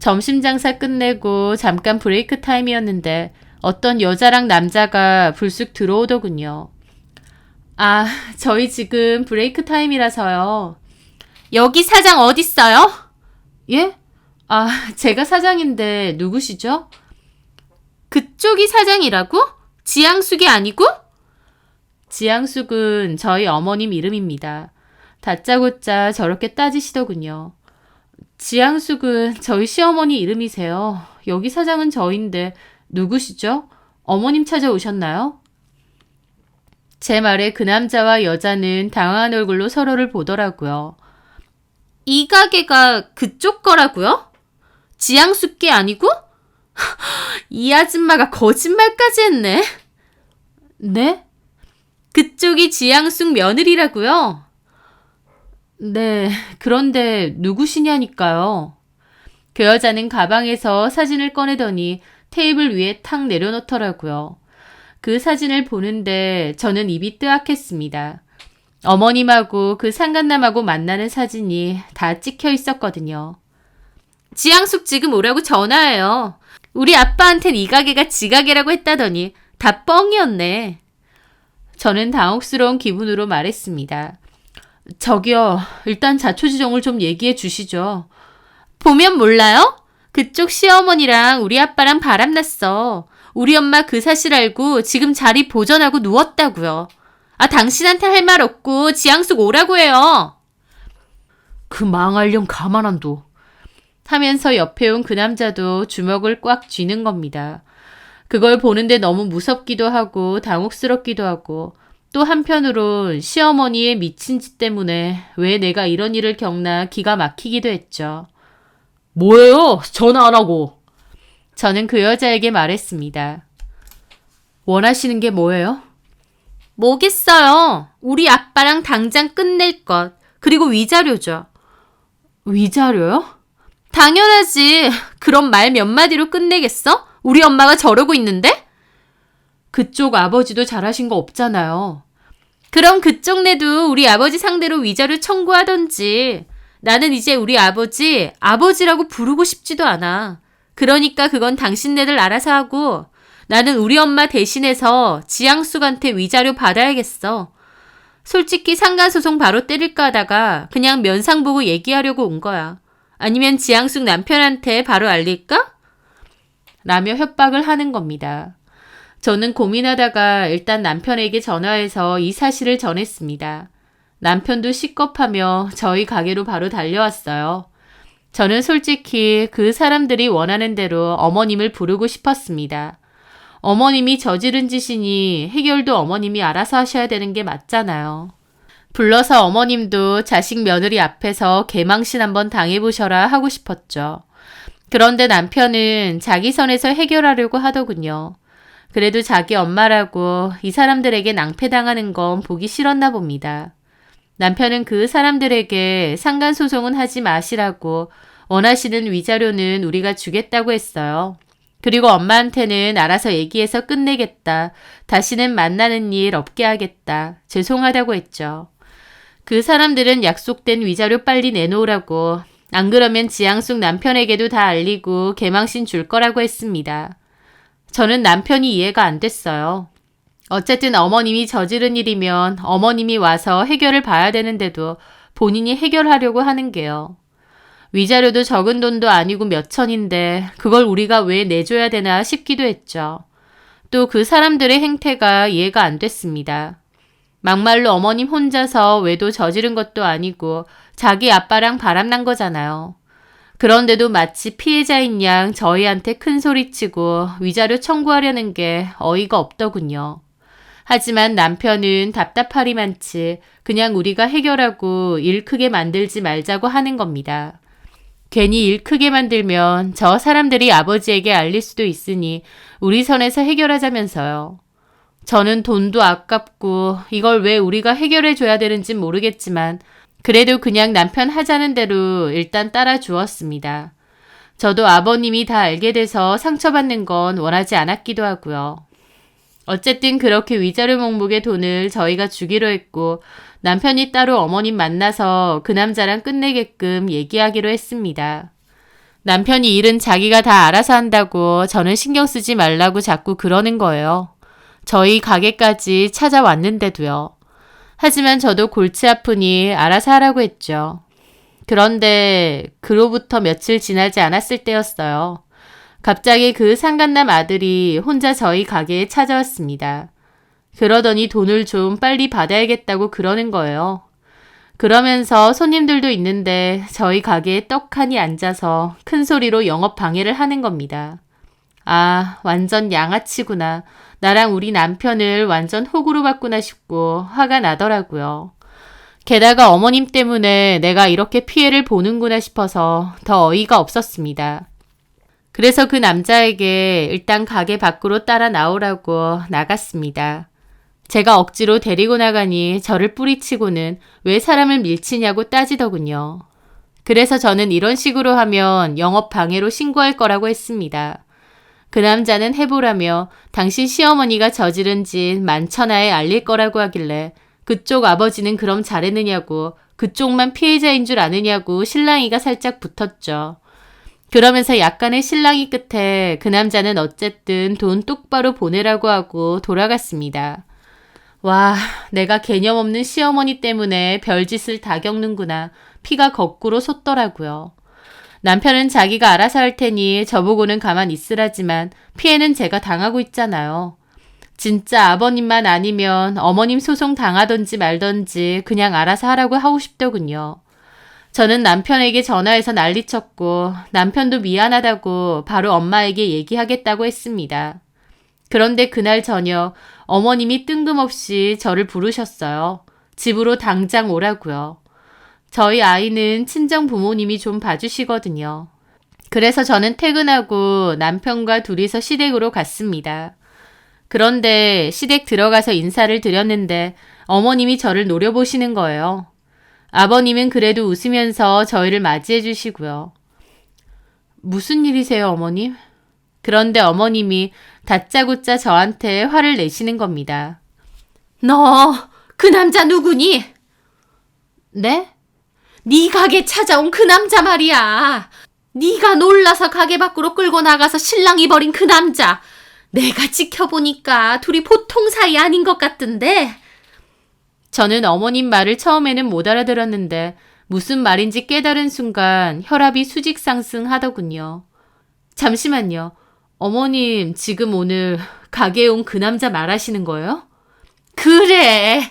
점심 장사 끝내고 잠깐 브레이크 타임이었는데 어떤 여자랑 남자가 불쑥 들어오더군요. 아, 저희 지금 브레이크 타임이라서요. 여기 사장 어딨어요? 예? 아, 제가 사장인데 누구시죠? 그쪽이 사장이라고? 지향숙이 아니고? 지향숙은 저희 어머님 이름입니다. 다짜고짜 저렇게 따지시더군요. 지향숙은 저희 시어머니 이름이세요. 여기 사장은 저인데 누구시죠? 어머님 찾아오셨나요? 제 말에 그 남자와 여자는 당황한 얼굴로 서로를 보더라고요. 이 가게가 그쪽 거라고요? 지향숙 게 아니고? 이 아줌마가 거짓말까지 했네. 네? 그쪽이 지향숙 며느리라고요? 네, 그런데 누구시냐니까요. 그 여자는 가방에서 사진을 꺼내더니 테이블 위에 탁 내려놓더라고요. 그 사진을 보는데 저는 입이 뜨악했습니다. 어머님하고 그 상간남하고 만나는 사진이 다 찍혀 있었거든요. 지향숙 지금 오라고 전화해요. 우리 아빠한텐 이 가게가 지 가게라고 했다더니 다 뻥이었네. 저는 당혹스러운 기분으로 말했습니다. 저기요, 일단 자초지종을 좀 얘기해 주시죠. 보면 몰라요? 그쪽 시어머니랑 우리 아빠랑 바람났어. 우리 엄마 그 사실 알고 지금 자리 보전하고 누웠다고요. 아, 당신한테 할 말 없고 지향숙 오라고 해요. 그 망할 년 가만 안 둬. 하면서 옆에 온 그 남자도 주먹을 꽉 쥐는 겁니다. 그걸 보는데 너무 무섭기도 하고 당혹스럽기도 하고 또 한편으론 시어머니의 미친 짓 때문에 왜 내가 이런 일을 겪나 기가 막히기도 했죠. 뭐예요? 전화 안 하고. 저는 그 여자에게 말했습니다. 원하시는 게 뭐예요? 뭐겠어요. 우리 아빠랑 당장 끝낼 것. 그리고 위자료죠. 위자료요? 당연하지. 그럼 말 몇 마디로 끝내겠어? 우리 엄마가 저러고 있는데? 그쪽 아버지도 잘하신 거 없잖아요. 그럼 그쪽 내도 우리 아버지 상대로 위자료 청구하던지. 나는 이제 우리 아버지, 아버지라고 부르고 싶지도 않아. 그러니까 그건 당신네들 알아서 하고 나는 우리 엄마 대신해서 지향숙한테 위자료 받아야겠어. 솔직히 상간소송 바로 때릴까 하다가 그냥 면상 보고 얘기하려고 온 거야. 아니면 지향숙 남편한테 바로 알릴까? 라며 협박을 하는 겁니다. 저는 고민하다가 일단 남편에게 전화해서 이 사실을 전했습니다. 남편도 식겁하며 저희 가게로 바로 달려왔어요. 저는 솔직히 그 사람들이 원하는 대로 어머님을 부르고 싶었습니다. 어머님이 저지른 짓이니 해결도 어머님이 알아서 하셔야 되는 게 맞잖아요. 불러서 어머님도 자식 며느리 앞에서 개망신 한번 당해보셔라 하고 싶었죠. 그런데 남편은 자기 선에서 해결하려고 하더군요. 그래도 자기 엄마라고 이 사람들에게 낭패당하는 건 보기 싫었나 봅니다. 남편은 그 사람들에게 상간소송은 하지 마시라고 원하시는 위자료는 우리가 주겠다고 했어요. 그리고 엄마한테는 알아서 얘기해서 끝내겠다. 다시는 만나는 일 없게 하겠다. 죄송하다고 했죠. 그 사람들은 약속된 위자료 빨리 내놓으라고, 안 그러면 지향숙 남편에게도 다 알리고 개망신 줄 거라고 했습니다. 저는 남편이 이해가 안 됐어요. 어쨌든 어머님이 저지른 일이면 어머님이 와서 해결을 봐야 되는데도 본인이 해결하려고 하는 게요. 위자료도 적은 돈도 아니고 몇 천인데 그걸 우리가 왜 내줘야 되나 싶기도 했죠. 또 그 사람들의 행태가 이해가 안 됐습니다. 막말로 어머님 혼자서 외도 저지른 것도 아니고 자기 아빠랑 바람난 거잖아요. 그런데도 마치 피해자인 양 저희한테 큰 소리치고 위자료 청구하려는 게 어이가 없더군요. 하지만 남편은 답답하리만치 그냥 우리가 해결하고 일 크게 만들지 말자고 하는 겁니다. 괜히 일 크게 만들면 저 사람들이 아버지에게 알릴 수도 있으니 우리 선에서 해결하자면서요. 저는 돈도 아깝고 이걸 왜 우리가 해결해 줘야 되는지 모르겠지만 그래도 그냥 남편 하자는 대로 일단 따라 주었습니다. 저도 아버님이 다 알게 돼서 상처받는 건 원하지 않았기도 하고요. 어쨌든 그렇게 위자료 명목의 돈을 저희가 주기로 했고 남편이 따로 어머님 만나서 그 남자랑 끝내게끔 얘기하기로 했습니다. 남편이 일은 자기가 다 알아서 한다고 저는 신경 쓰지 말라고 자꾸 그러는 거예요. 저희 가게까지 찾아왔는데도요. 하지만 저도 골치 아프니 알아서 하라고 했죠. 그런데 그로부터 며칠 지나지 않았을 때였어요. 갑자기 그 상간남 아들이 혼자 저희 가게에 찾아왔습니다. 그러더니 돈을 좀 빨리 받아야겠다고 그러는 거예요. 그러면서 손님들도 있는데 저희 가게에 떡하니 앉아서 큰 소리로 영업 방해를 하는 겁니다. 아, 완전 양아치구나. 나랑 우리 남편을 완전 호구로 봤구나 싶고 화가 나더라고요. 게다가 어머님 때문에 내가 이렇게 피해를 보는구나 싶어서 더 어이가 없었습니다. 그래서 그 남자에게 일단 가게 밖으로 따라 나오라고 나갔습니다. 제가 억지로 데리고 나가니 저를 뿌리치고는 왜 사람을 밀치냐고 따지더군요. 그래서 저는 이런 식으로 하면 영업 방해로 신고할 거라고 했습니다. 그 남자는 해보라며 당신 시어머니가 저지른 짓 만천하에 알릴 거라고 하길래 그쪽 아버지는 그럼 잘했느냐고 그쪽만 피해자인 줄 아느냐고 실랑이가 살짝 붙었죠. 그러면서 약간의 실랑이 끝에 그 남자는 어쨌든 돈 똑바로 보내라고 하고 돌아갔습니다. 와, 내가 개념 없는 시어머니 때문에 별짓을 다 겪는구나. 피가 거꾸로 솟더라고요. 남편은 자기가 알아서 할 테니 저보고는 가만 있으라지만 피해는 제가 당하고 있잖아요. 진짜 아버님만 아니면 어머님 소송 당하던지 말던지 그냥 알아서 하라고 하고 싶더군요. 저는 남편에게 전화해서 난리쳤고 남편도 미안하다고 바로 엄마에게 얘기하겠다고 했습니다. 그런데 그날 저녁 어머님이 뜬금없이 저를 부르셨어요. 집으로 당장 오라고요. 저희 아이는 친정 부모님이 좀 봐주시거든요. 그래서 저는 퇴근하고 남편과 둘이서 시댁으로 갔습니다. 그런데 시댁 들어가서 인사를 드렸는데 어머님이 저를 노려보시는 거예요. 아버님은 그래도 웃으면서 저희를 맞이해 주시고요. 무슨 일이세요, 어머님? 그런데 어머님이 다짜고짜 저한테 화를 내시는 겁니다. 너 그 남자 누구니? 네? 네 가게 찾아온 그 남자 말이야. 네가 놀라서 가게 밖으로 끌고 나가서 실랑이 벌인 그 남자. 내가 지켜보니까 둘이 보통 사이 아닌 것 같던데. 저는 어머님 말을 처음에는 못 알아들었는데 무슨 말인지 깨달은 순간 혈압이 수직 상승하더군요. 잠시만요. 어머님 지금 오늘 가게에 온 그 남자 말하시는 거예요? 그래.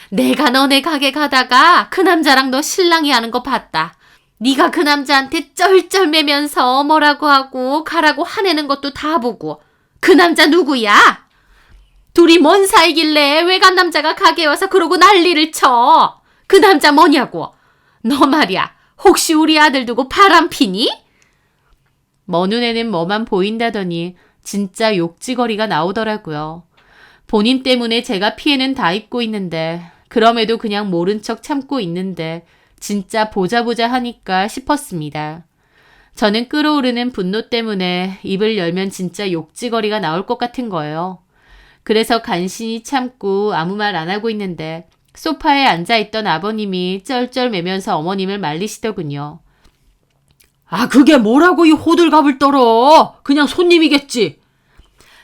내가 너네 가게 가다가 그 남자랑 너 실랑이 하는 거 봤다. 네가 그 남자한테 쩔쩔매면서 뭐라고 하고 가라고 화내는 것도 다 보고 그 남자 누구야? 둘이 뭔 사이길래 외간 남자가 가게에 와서 그러고 난리를 쳐. 그 남자 뭐냐고. 너 말이야. 혹시 우리 아들 두고 바람 피니? 먼 눈에는 뭐만 보인다더니 진짜 욕지거리가 나오더라고요. 본인 때문에 제가 피해는 다 입고 있는데 그럼에도 그냥 모른 척 참고 있는데 진짜 보자 하니까 싶었습니다. 저는 끓어오르는 분노 때문에 입을 열면 진짜 욕지거리가 나올 것 같은 거예요. 그래서 간신히 참고 아무 말 안 하고 있는데 소파에 앉아있던 아버님이 쩔쩔매면서 어머님을 말리시더군요. 아, 그게 뭐라고 이 호들갑을 떨어. 그냥 손님이겠지.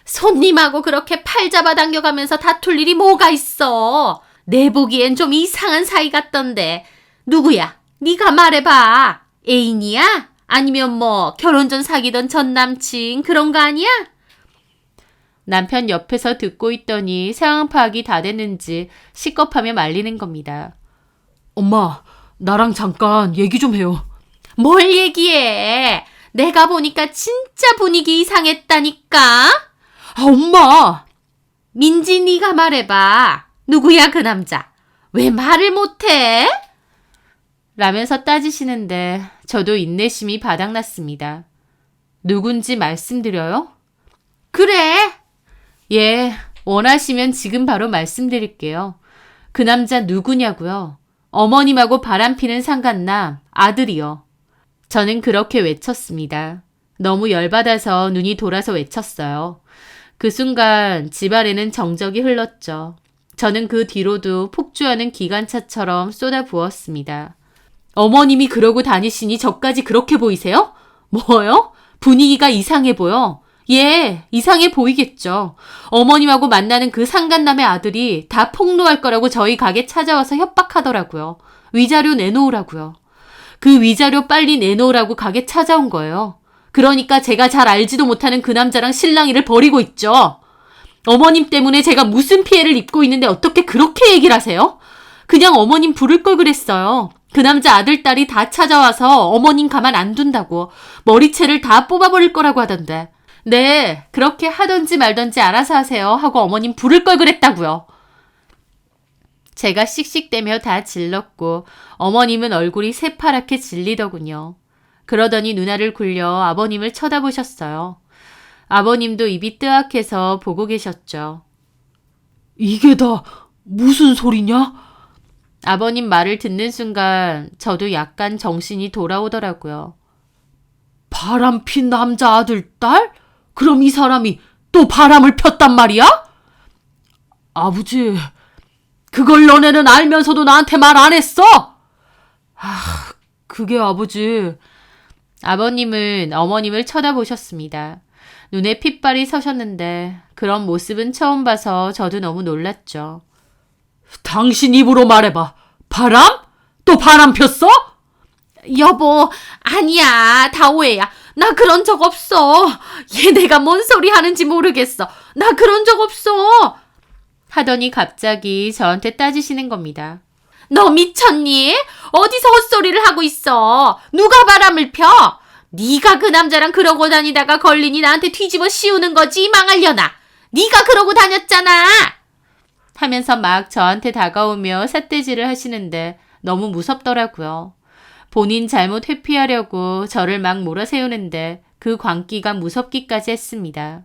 손님하고 그렇게 팔 잡아 당겨가면서 다툴 일이 뭐가 있어. 내 보기엔 좀 이상한 사이 같던데. 누구야? 네가 말해봐. 애인이야? 아니면 뭐 결혼 전 사귀던 전 남친 그런 거 아니야? 남편 옆에서 듣고 있더니 상황 파악이 다 됐는지 식겁하며 말리는 겁니다. 엄마, 나랑 잠깐 얘기 좀 해요. 뭘 얘기해? 내가 보니까 진짜 분위기 이상했다니까. 아, 엄마! 민지 네가 말해봐. 누구야 그 남자? 왜 말을 못해? 라면서 따지시는데 저도 인내심이 바닥났습니다. 누군지 말씀드려요? 그래. 예, 원하시면 지금 바로 말씀드릴게요. 그 남자 누구냐고요? 어머님하고 바람피는 상간남 아들이요. 저는 그렇게 외쳤습니다. 너무 열받아서 눈이 돌아서 외쳤어요. 그 순간 집안에는 정적이 흘렀죠. 저는 그 뒤로도 폭주하는 기관차처럼 쏟아부었습니다. 어머님이 그러고 다니시니 저까지 그렇게 보이세요? 뭐요? 분위기가 이상해 보여. 예, 이상해 보이겠죠. 어머님하고 만나는 그 상간남의 아들이 다 폭로할 거라고 저희 가게 찾아와서 협박하더라고요. 위자료 내놓으라고요. 그 위자료 빨리 내놓으라고 가게 찾아온 거예요. 그러니까 제가 잘 알지도 못하는 그 남자랑 실랑이를 벌이고 있죠. 어머님 때문에 제가 무슨 피해를 입고 있는데 어떻게 그렇게 얘기를 하세요? 그냥 어머님 부를 걸 그랬어요. 그 남자 아들, 딸이 다 찾아와서 어머님 가만 안 둔다고 머리채를 다 뽑아버릴 거라고 하던데. 네, 그렇게 하던지 말던지 알아서 하세요 하고 어머님 부를 걸 그랬다고요. 제가 씩씩대며 다 질렀고 어머님은 얼굴이 새파랗게 질리더군요. 그러더니 누나를 굴려 아버님을 쳐다보셨어요. 아버님도 입이 뜨악해서 보고 계셨죠. 이게 다 무슨 소리냐? 아버님 말을 듣는 순간 저도 약간 정신이 돌아오더라고요. 바람핀 남자 아들, 딸? 그럼 이 사람이 또 바람을 폈단 말이야? 아버지, 그걸 너네는 알면서도 나한테 말 안 했어? 그게 아버지. 아버님은 어머님을 쳐다보셨습니다. 눈에 핏발이 서셨는데 그런 모습은 처음 봐서 저도 너무 놀랐죠. 당신 입으로 말해봐. 바람? 또 바람 폈어? 여보, 아니야. 다 오해야. 나 그런 적 없어. 얘 내가 뭔 소리 하는지 모르겠어. 나 그런 적 없어. 하더니 갑자기 저한테 따지시는 겁니다. 너 미쳤니? 어디서 헛소리를 하고 있어? 누가 바람을 펴? 네가 그 남자랑 그러고 다니다가 걸리니 나한테 뒤집어 씌우는 거지 망하려나. 네가 그러고 다녔잖아. 하면서 막 저한테 다가오며 삿대질을 하시는데 너무 무섭더라고요. 본인 잘못 회피하려고 저를 막 몰아세우는데 그 광기가 무섭기까지 했습니다.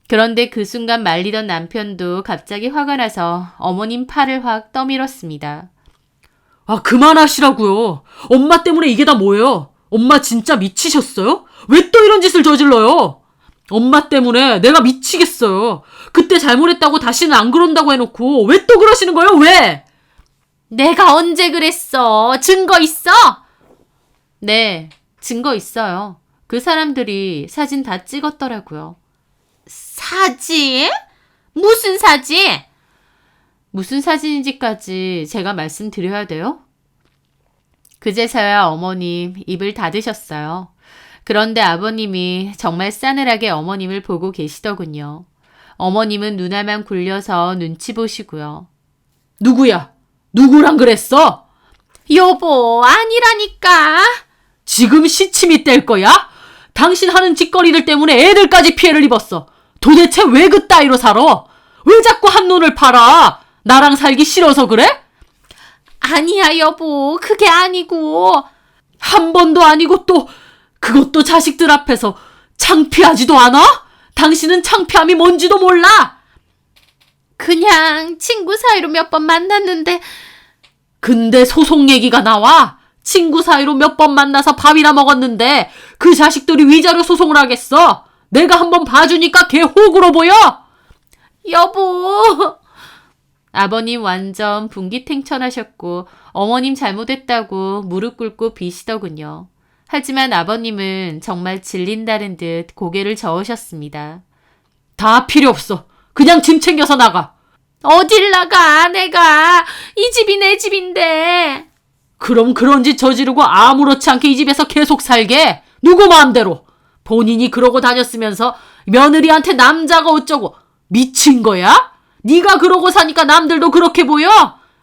그런데 그 순간 말리던 남편도 갑자기 화가 나서 어머님 팔을 확 떠밀었습니다. 아, 그만하시라고요. 엄마 때문에 이게 다 뭐예요? 엄마 진짜 미치셨어요? 왜 또 이런 짓을 저질러요? 엄마 때문에 내가 미치겠어요. 그때 잘못했다고 다시는 안 그런다고 해놓고 왜 또 그러시는 거예요? 왜? 내가 언제 그랬어? 증거 있어? 네, 증거 있어요. 그 사람들이 사진 다 찍었더라고요. 사진? 무슨 사진? 무슨 사진인지까지 제가 말씀드려야 돼요? 그제서야 어머님 입을 닫으셨어요. 그런데 아버님이 정말 싸늘하게 어머님을 보고 계시더군요. 어머님은 눈알만 굴려서 눈치 보시고요. 누구야? 누구랑 그랬어? 여보, 아니라니까. 지금 시침이 뗄 거야? 당신 하는 짓거리들 때문에 애들까지 피해를 입었어. 도대체 왜 그따위로 살아? 왜 자꾸 한눈을 팔아? 나랑 살기 싫어서 그래? 아니야, 여보. 그게 아니고. 한 번도 아니고 또 그것도 자식들 앞에서 창피하지도 않아? 당신은 창피함이 뭔지도 몰라. 그냥 친구 사이로 몇 번 만났는데. 근데 소송 얘기가 나와? 친구 사이로 몇 번 만나서 밥이나 먹었는데 그 자식들이 위자료 소송을 하겠어? 내가 한번 봐주니까 걔 호구로 보여? 여보. 아버님 완전 분기탱천하셨고 어머님 잘못했다고 무릎 꿇고 비시더군요. 하지만 아버님은 정말 질린다는 듯 고개를 저으셨습니다. 다 필요 없어. 그냥 짐 챙겨서 나가. 어딜 나가, 내가. 이 집이 내 집인데. 그럼 그런 짓 저지르고 아무렇지 않게 이 집에서 계속 살게. 누구 마음대로. 본인이 그러고 다녔으면서 며느리한테 남자가 어쩌고. 미친 거야? 네가 그러고 사니까 남들도 그렇게 보여?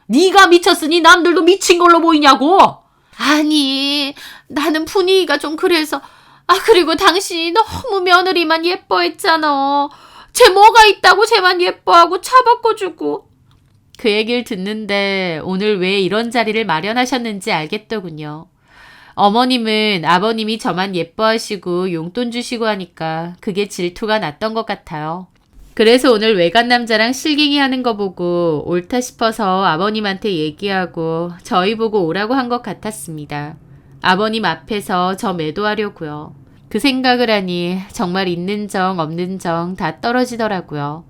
네가 미쳤으니 남들도 미친 걸로 보이냐고. 아니, 나는 분위기가 좀 그래서. 그리고 당신이 너무 며느리만 예뻐했잖아. 쟤 뭐가 있다고 쟤만 예뻐하고 차 바꿔주고. 그 얘기를 듣는데 오늘 왜 이런 자리를 마련하셨는지 알겠더군요. 어머님은 아버님이 저만 예뻐하시고 용돈 주시고 하니까 그게 질투가 났던 것 같아요. 그래서 오늘 외간 남자랑 실갱이 하는 거 보고 옳다 싶어서 아버님한테 얘기하고 저희 보고 오라고 한 것 같았습니다. 아버님 앞에서 저 매도하려고요. 그 생각을 하니 정말 있는 정 없는 정 다 떨어지더라고요.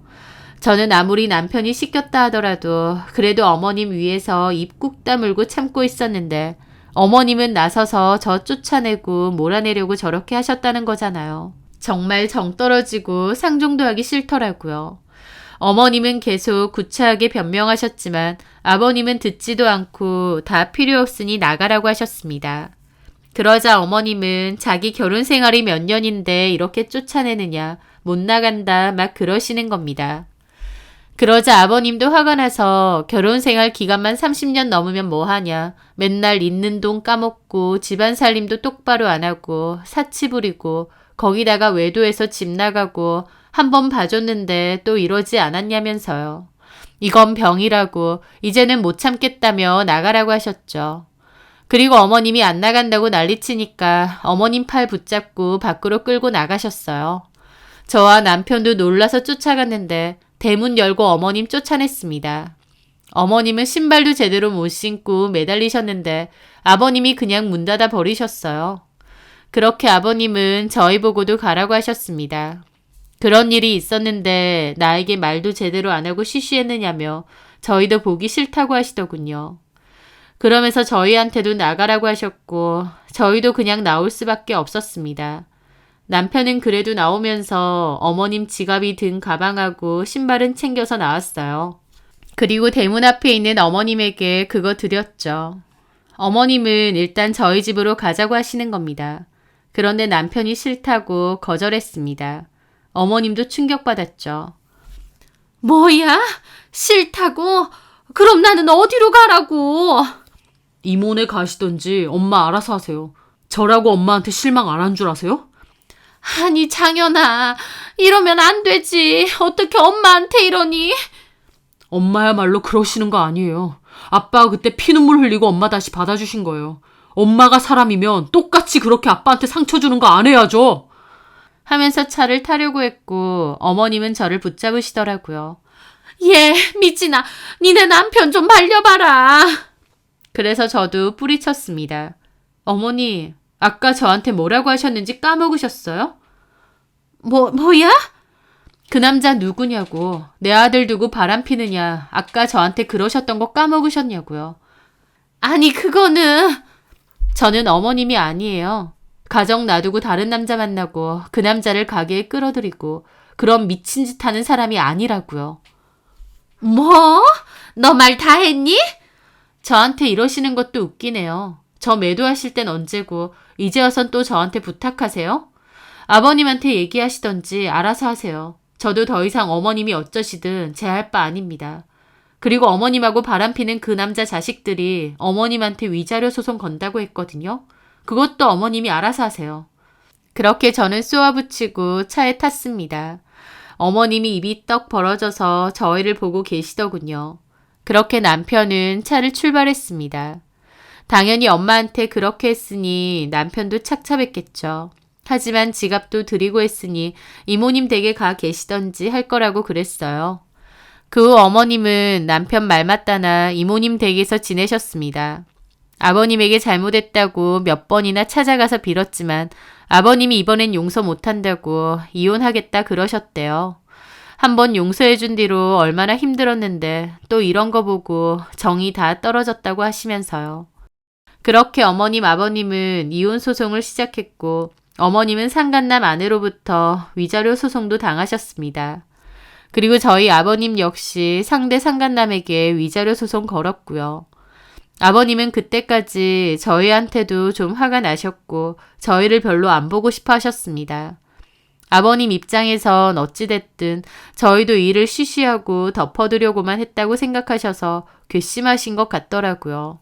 저는 아무리 남편이 시켰다 하더라도 그래도 어머님 위해서 입 꾹 다물고 참고 있었는데 어머님은 나서서 저 쫓아내고 몰아내려고 저렇게 하셨다는 거잖아요. 정말 정 떨어지고 상종도 하기 싫더라고요. 어머님은 계속 구차하게 변명하셨지만 아버님은 듣지도 않고 다 필요 없으니 나가라고 하셨습니다. 그러자 어머님은 자기 결혼 생활이 몇 년인데 이렇게 쫓아내느냐, 못 나간다 막 그러시는 겁니다. 그러자 아버님도 화가 나서 결혼 생활 기간만 30년 넘으면 뭐하냐, 맨날 있는 돈 까먹고 집안 살림도 똑바로 안 하고 사치 부리고 거기다가 외도해서 집 나가고 한 번 봐줬는데 또 이러지 않았냐면서요. 이건 병이라고 이제는 못 참겠다며 나가라고 하셨죠. 그리고 어머님이 안 나간다고 난리치니까 어머님 팔 붙잡고 밖으로 끌고 나가셨어요. 저와 남편도 놀라서 쫓아갔는데 대문 열고 어머님 쫓아냈습니다. 어머님은 신발도 제대로 못 신고 매달리셨는데 아버님이 그냥 문 닫아 버리셨어요. 그렇게 아버님은 저희 보고도 가라고 하셨습니다. 그런 일이 있었는데 나에게 말도 제대로 안 하고 쉬쉬했느냐며 저희도 보기 싫다고 하시더군요. 그러면서 저희한테도 나가라고 하셨고 저희도 그냥 나올 수밖에 없었습니다. 남편은 그래도 나오면서 어머님 지갑이 든 가방하고 신발은 챙겨서 나왔어요. 그리고 대문 앞에 있는 어머님에게 그거 드렸죠. 어머님은 일단 저희 집으로 가자고 하시는 겁니다. 그런데 남편이 싫다고 거절했습니다. 어머님도 충격받았죠. 뭐야? 싫다고? 그럼 나는 어디로 가라고? 이모네 가시던지 엄마 알아서 하세요. 저라고 엄마한테 실망 안 한 줄 아세요? 아니 장연아, 이러면 안 되지. 어떻게 엄마한테 이러니? 엄마야말로 그러시는 거 아니에요. 아빠가 그때 피눈물 흘리고 엄마 다시 받아주신 거예요. 엄마가 사람이면 똑같이 그렇게 아빠한테 상처 주는 거 안 해야죠. 하면서 차를 타려고 했고 어머님은 저를 붙잡으시더라고요. 예, 미진아, 니네 남편 좀 말려봐라. 그래서 저도 뿌리쳤습니다. 어머니, 아까 저한테 뭐라고 하셨는지 까먹으셨어요? 뭐야? 그 남자 누구냐고. 내 아들 두고 바람 피느냐. 아까 저한테 그러셨던 거 까먹으셨냐고요. 아니, 그거는... 저는 어머님이 아니에요. 가정 놔두고 다른 남자 만나고 그 남자를 가게에 끌어들이고 그런 미친 짓 하는 사람이 아니라고요. 뭐? 너 말 다 했니? 저한테 이러시는 것도 웃기네요. 저 매도하실 땐 언제고 이제 와선 또 저한테 부탁하세요? 아버님한테 얘기하시던지 알아서 하세요. 저도 더 이상 어머님이 어쩌시든 제 할 바 아닙니다. 그리고 어머님하고 바람피는 그 남자 자식들이 어머님한테 위자료 소송 건다고 했거든요. 그것도 어머님이 알아서 하세요. 그렇게 저는 쏘아붙이고 차에 탔습니다. 어머님이 입이 떡 벌어져서 저희를 보고 계시더군요. 그렇게 남편은 차를 출발했습니다. 당연히 엄마한테 그렇게 했으니 남편도 착잡했겠죠. 하지만 지갑도 드리고 했으니 이모님 댁에 가 계시던지 할 거라고 그랬어요. 그 후 어머님은 남편 말 맞다나 이모님 댁에서 지내셨습니다. 아버님에게 잘못했다고 몇 번이나 찾아가서 빌었지만 아버님이 이번엔 용서 못한다고 이혼하겠다 그러셨대요. 한번 용서해준 뒤로 얼마나 힘들었는데 또 이런 거 보고 정이 다 떨어졌다고 하시면서요. 그렇게 어머님 아버님은 이혼 소송을 시작했고 어머님은 상간남 아내로부터 위자료 소송도 당하셨습니다. 그리고 저희 아버님 역시 상대 상간남에게 위자료 소송 걸었고요. 아버님은 그때까지 저희한테도 좀 화가 나셨고 저희를 별로 안 보고 싶어 하셨습니다. 아버님 입장에선 어찌됐든 저희도 일을 쉬쉬하고 덮어두려고만 했다고 생각하셔서 괘씸하신 것 같더라고요.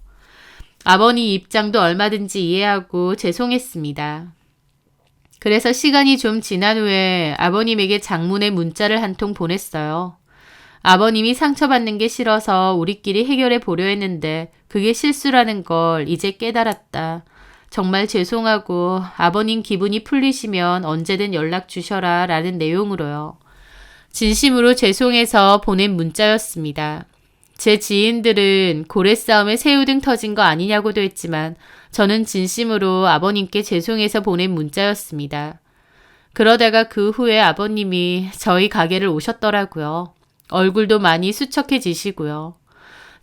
아버님 입장도 얼마든지 이해하고 죄송했습니다. 그래서 시간이 좀 지난 후에 아버님에게 장문의 문자를 한 통 보냈어요. 아버님이 상처받는 게 싫어서 우리끼리 해결해 보려 했는데 그게 실수라는 걸 이제 깨달았다. 정말 죄송하고 아버님 기분이 풀리시면 언제든 연락 주셔라 라는 내용으로요. 진심으로 죄송해서 보낸 문자였습니다. 제 지인들은 고래 싸움에 새우등 터진 거 아니냐고도 했지만 저는 진심으로 아버님께 죄송해서 보낸 문자였습니다. 그러다가 그 후에 아버님이 저희 가게를 오셨더라고요. 얼굴도 많이 수척해지시고요.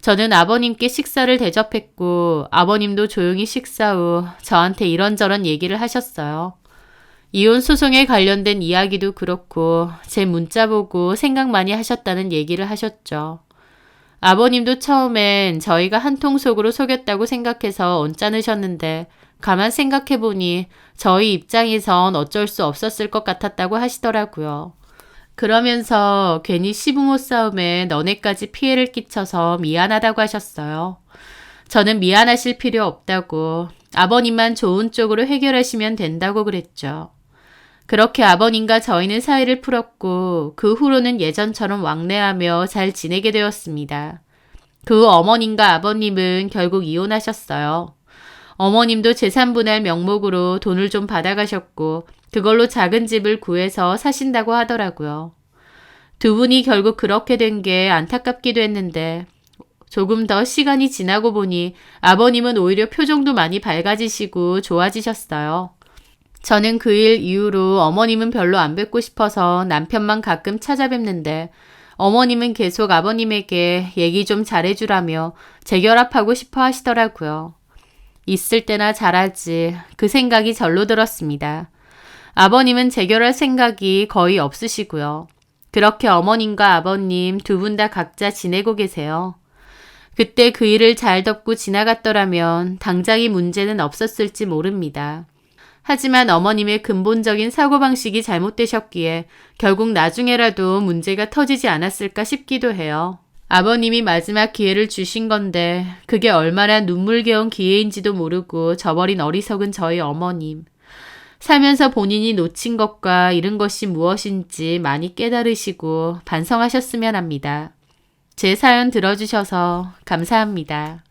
저는 아버님께 식사를 대접했고 아버님도 조용히 식사 후 저한테 이런저런 얘기를 하셨어요. 이혼 소송에 관련된 이야기도 그렇고 제 문자 보고 생각 많이 하셨다는 얘기를 하셨죠. 아버님도 처음엔 저희가 한통 속으로 속였다고 생각해서 언짢으셨는데 가만 생각해보니 저희 입장에선 어쩔 수 없었을 것 같았다고 하시더라고요. 그러면서 괜히 시부모 싸움에 너네까지 피해를 끼쳐서 미안하다고 하셨어요. 저는 미안하실 필요 없다고 아버님만 좋은 쪽으로 해결하시면 된다고 그랬죠. 그렇게 아버님과 저희는 사이를 풀었고 그 후로는 예전처럼 왕래하며 잘 지내게 되었습니다. 그 후 어머님과 아버님은 결국 이혼하셨어요. 어머님도 재산분할 명목으로 돈을 좀 받아가셨고 그걸로 작은 집을 구해서 사신다고 하더라고요. 두 분이 결국 그렇게 된 게 안타깝기도 했는데 조금 더 시간이 지나고 보니 아버님은 오히려 표정도 많이 밝아지시고 좋아지셨어요. 저는 그 일 이후로 어머님은 별로 안 뵙고 싶어서 남편만 가끔 찾아뵙는데 어머님은 계속 아버님에게 얘기 좀 잘해주라며 재결합하고 싶어 하시더라고요. 있을 때나 잘하지 그 생각이 절로 들었습니다. 아버님은 재결할 생각이 거의 없으시고요. 그렇게 어머님과 아버님 두 분 다 각자 지내고 계세요. 그때 그 일을 잘 덮고 지나갔더라면 당장 이 문제는 없었을지 모릅니다. 하지만 어머님의 근본적인 사고방식이 잘못되셨기에 결국 나중에라도 문제가 터지지 않았을까 싶기도 해요. 아버님이 마지막 기회를 주신 건데 그게 얼마나 눈물겨운 기회인지도 모르고 저버린 어리석은 저희 어머님. 살면서 본인이 놓친 것과 잃은 것이 무엇인지 많이 깨달으시고 반성하셨으면 합니다. 제 사연 들어주셔서 감사합니다.